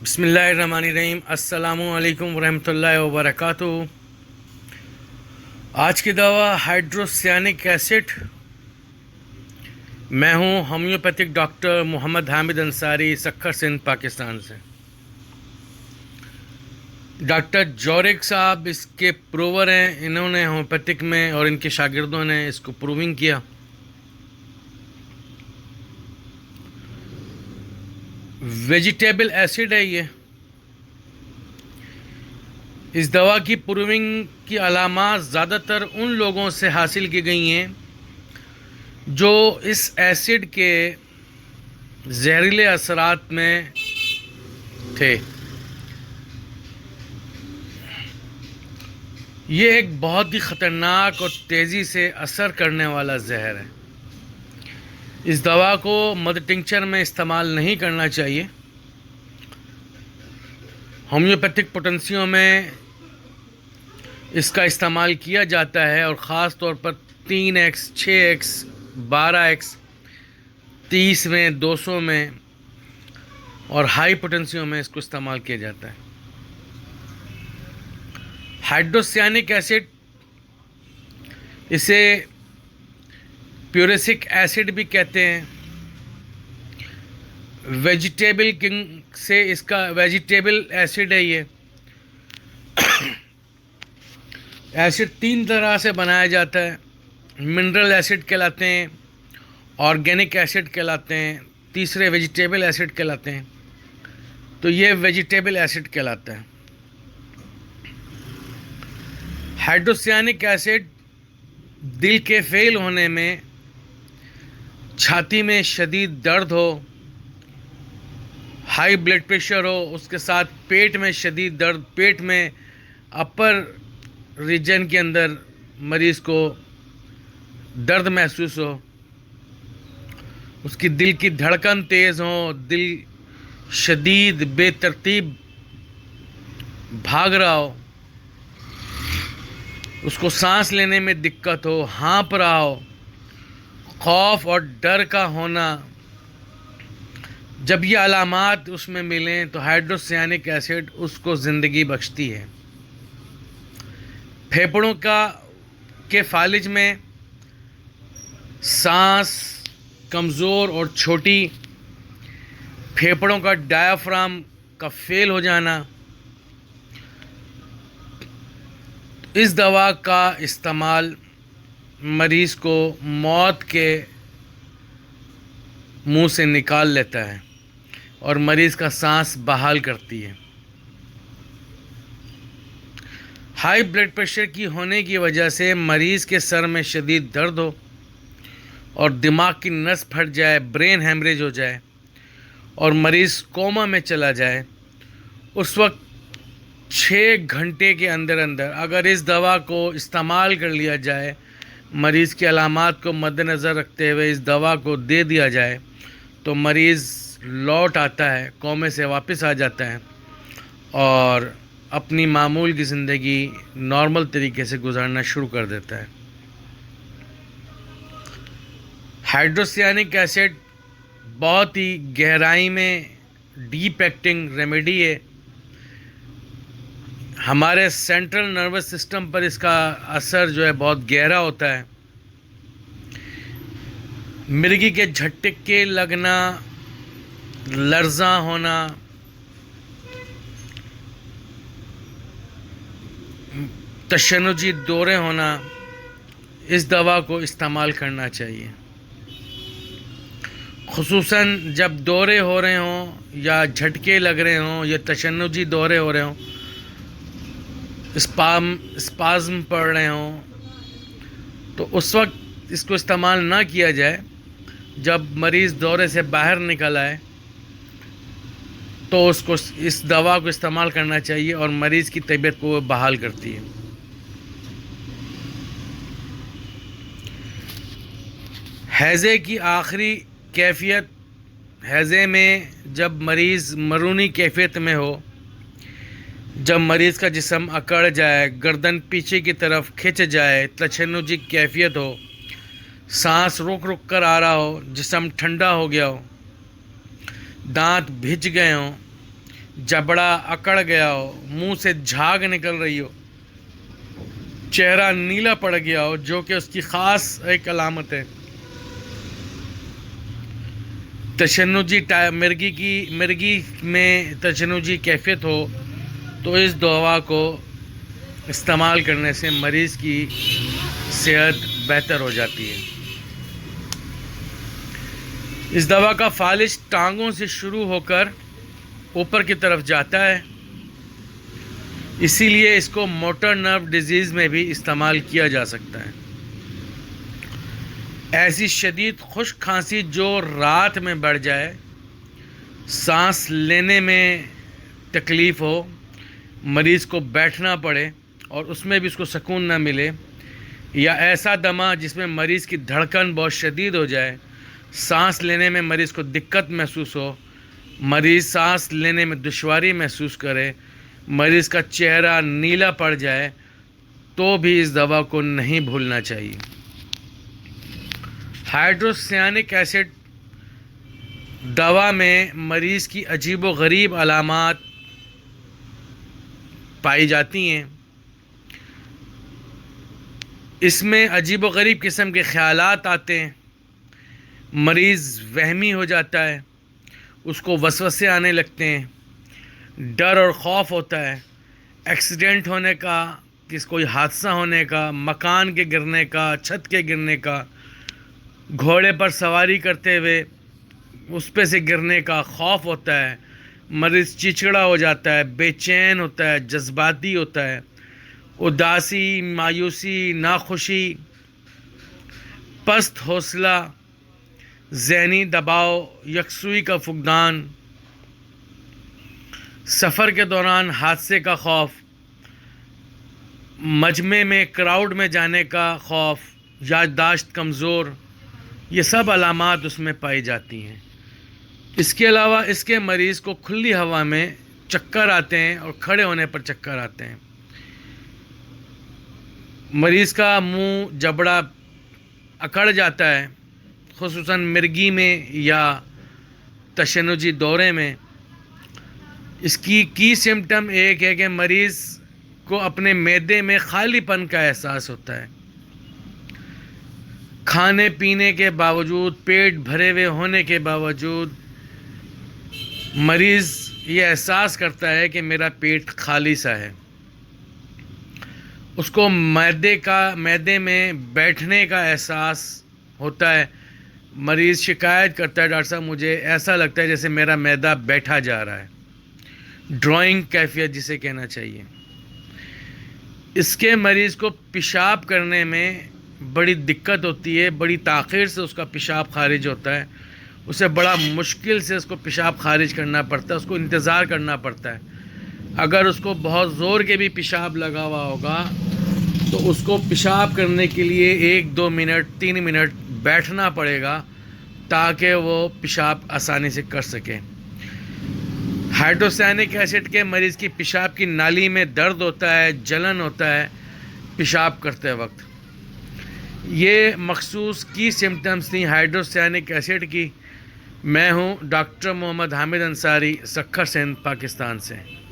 बिस्मिल्लाहिर्रहमानिर्रहीम। अस्सलामु अलैकुम वरहमतुल्लाहि वबरकातुहू। आज की दवा हाइड्रोसियानिक एसिड। मैं हूं होम्योपैथिक डॉक्टर मोहम्मद हामिद अंसारी, सक्खर सिंध, पाकिस्तान से। डॉक्टर जौरिक साहब इसके प्रूवर हैं। इन्होंने होम्योपैथिक में और इनके शागिर्दों ने इसको प्रूविंग किया। वेजिटेबल एसिड है ये। इस दवा की प्रूविंग की अलामात ज़्यादातर उन लोगों से हासिल की गई हैं जो इस एसिड के जहरीले असरात में थे। ये एक बहुत ही ख़तरनाक और तेज़ी से असर करने वाला जहर है। इस दवा को मद टिंचर में इस्तेमाल नहीं करना चाहिए। होम्योपैथिक पोटेंसियों में इसका इस्तेमाल किया जाता है और ख़ास तौर पर 3x, 6x, 12x, 30 में, 200 में और हाई पोटेंसियों में इसको इस्तेमाल किया जाता है। हाइड्रोसियानिक एसिड, इसे प्यूरेसिक एसिड भी कहते हैं। वेजिटेबल किंग से इसका वेजिटेबल एसिड है। ये एसिड 3 तरह से बनाया जाता है। मिनरल एसिड कहलाते हैं, ऑर्गेनिक एसिड कहलाते हैं, तीसरे वेजिटेबल एसिड कहलाते हैं। तो ये वेजिटेबल एसिड कहलाता है। हाइड्रोसियानिक एसिड दिल के फेल होने में, छाती में शदीद दर्द हो, हाई ब्लड प्रेशर हो, उसके साथ पेट में शदीद दर्द, पेट में अपर रीजन के अंदर मरीज़ को दर्द महसूस हो, उसकी दिल की धड़कन तेज़ हो, दिल शदीद बेतरतीब भाग रहा हो, उसको सांस लेने में दिक्कत हो, हाँफ रहा हो, खौफ और डर का होना, जब ये अलामात उसमें मिलें तो हाइड्रोसियानिक एसिड उसको ज़िंदगी बख्शती है। फेफड़ों के फालिज में सांस कमज़ोर और छोटी, फेफड़ों का डायाफ्राम का फेल हो जाना, इस दवा का इस्तेमाल मरीज़ को मौत के मुंह से निकाल लेता है और मरीज़ का सांस बहाल करती है। हाई ब्लड प्रेशर की होने की वजह से मरीज़ के सर में शदीद दर्द हो और दिमाग की नस फट जाए, ब्रेन हेमरेज हो जाए और मरीज़ कोमा में चला जाए, उस वक्त 6 घंटे के अंदर अंदर अगर इस दवा को इस्तेमाल कर लिया जाए, मरीज़ की अलामात को मद्देनज़र रखते हुए इस दवा को दे दिया जाए, तो मरीज़ लौट आता है, कोमे से वापस आ जाता है और अपनी मामूल की ज़िंदगी नॉर्मल तरीके से गुजारना शुरू कर देता है। हाइड्रोसियानिक एसिड बहुत ही गहराई में डीप एक्टिंग रेमेडी है। हमारे सेंट्रल नर्वस सिस्टम पर इसका असर जो है बहुत गहरा होता है। मिर्गी के झटके लगना, लर्जा होना, तशन्नुजी दौरे होना, इस दवा को इस्तेमाल करना चाहिए। खुसूसन जब दौरे हो रहे हों या झटके लग रहे हों या तशन्नुजी दौरे हो रहे हों, स्पाज्म पड़ रहे हों, तो उस वक्त इसको इस्तेमाल ना किया जाए। जब मरीज़ दौरे से बाहर निकल आए तो उसको इस दवा को इस्तेमाल करना चाहिए और मरीज़ की तबीयत को बहाल करती है। हैज़े की आखिरी कैफियत, हैज़े में जब मरीज़ मरूनी कैफियत में हो, जब मरीज़ का जिस्म अकड़ जाए, गर्दन पीछे की तरफ खिंच जाए, तशन्नुजी कैफियत हो, सांस रुक रुक कर आ रहा हो, जिस्म ठंडा हो गया हो, दांत भिज गए हों, जबड़ा अकड़ गया हो, मुंह से झाग निकल रही हो, चेहरा नीला पड़ गया हो, जो कि उसकी ख़ास एक अलामत है। तशन्नुजी मिर्गी में तशन्नुजी कैफियत हो तो इस दवा को इस्तेमाल करने से मरीज़ की सेहत बेहतर हो जाती है। इस दवा का फालिज टांगों से शुरू होकर ऊपर की तरफ जाता है, इसीलिए इसको मोटर नर्व डिजीज़ में भी इस्तेमाल किया जा सकता है। ऐसी शदीद खुश्क खांसी जो रात में बढ़ जाए, सांस लेने में तकलीफ़ हो, मरीज़ को बैठना पड़े और उसमें भी उसको सुकून ना मिले, या ऐसा दमा जिसमें मरीज़ की धड़कन बहुत शदीद हो जाए, सांस लेने में मरीज़ को दिक्कत महसूस हो, मरीज़ सांस लेने में दुश्वारी महसूस करे, मरीज़ का चेहरा नीला पड़ जाए, तो भी इस दवा को नहीं भूलना चाहिए। हाइड्रोसायनिक एसिड दवा में मरीज़ की अजीब व गरीब अलामात पाई जाती हैं। इसमें अजीब व गरीब किस्म के ख़यालात आते हैं, मरीज़ वहमी हो जाता है, उसको वसवसे आने लगते हैं, डर और ख़ौफ होता है, एक्सीडेंट होने का, कोई हादसा होने का, मकान के गिरने का, छत के गिरने का, घोड़े पर सवारी करते हुए उस पे से गिरने का ख़ौफ होता है, मरीज़ चिड़चिड़ा हो जाता है, बेचैन होता है, जज्बाती होता है, उदासी, मायूसी, नाखुशी, पस्त हौसला, ज़हनी दबाव, यकसुई का फुकदान, सफ़र के दौरान हादसे का खौफ, मजमे में क्राउड में जाने का खौफ, याददाश्त कमज़ोर, ये सब अलामात उसमें पाई जाती हैं। इसके अलावा इसके मरीज़ को खुली हवा में चक्कर आते हैं और खड़े होने पर चक्कर आते हैं। मरीज़ का मुंह जबड़ा अकड़ जाता है, खुसूसन मिर्गी में या तशन्नुजी दौरे में। इसकी की सिम्टम एक है कि मरीज़ को अपने मैदे में खालीपन का एहसास होता है। खाने पीने के बावजूद, पेट भरे हुए होने के बावजूद मरीज़ ये एहसास करता है कि मेरा पेट खाली सा है। उसको मैदे में बैठने का एहसास होता है। मरीज़ शिकायत करता है, डॉक्टर साहब मुझे ऐसा लगता है जैसे मेरा मैदा बैठा जा रहा है, ड्राइंग कैफियत जिसे कहना चाहिए। इसके मरीज़ को पेशाब करने में बड़ी दिक्कत होती है, बड़ी ताख़ीर से उसका पेशाब खारिज होता है, उसे बड़ा मुश्किल से उसको पेशाब खारिज करना पड़ता है, उसको इंतज़ार करना पड़ता है। अगर उसको बहुत ज़ोर के भी पेशाब लगा हुआ होगा तो उसको पेशाब करने के लिए 1-2 मिनट 3 मिनट बैठना पड़ेगा ताकि वो पेशाब आसानी से कर सके। हाइड्रोसायनिक एसिड के मरीज़ की पेशाब की नाली में दर्द होता है, जलन होता है पेशाब करते वक्त। ये मखसूस की सिम्टम्स थी हाइड्रोसायनिक एसिड की। मैं हूँ डॉक्टर मोहम्मद हामिद अंसारी, सक्खर सिंध, पाकिस्तान से।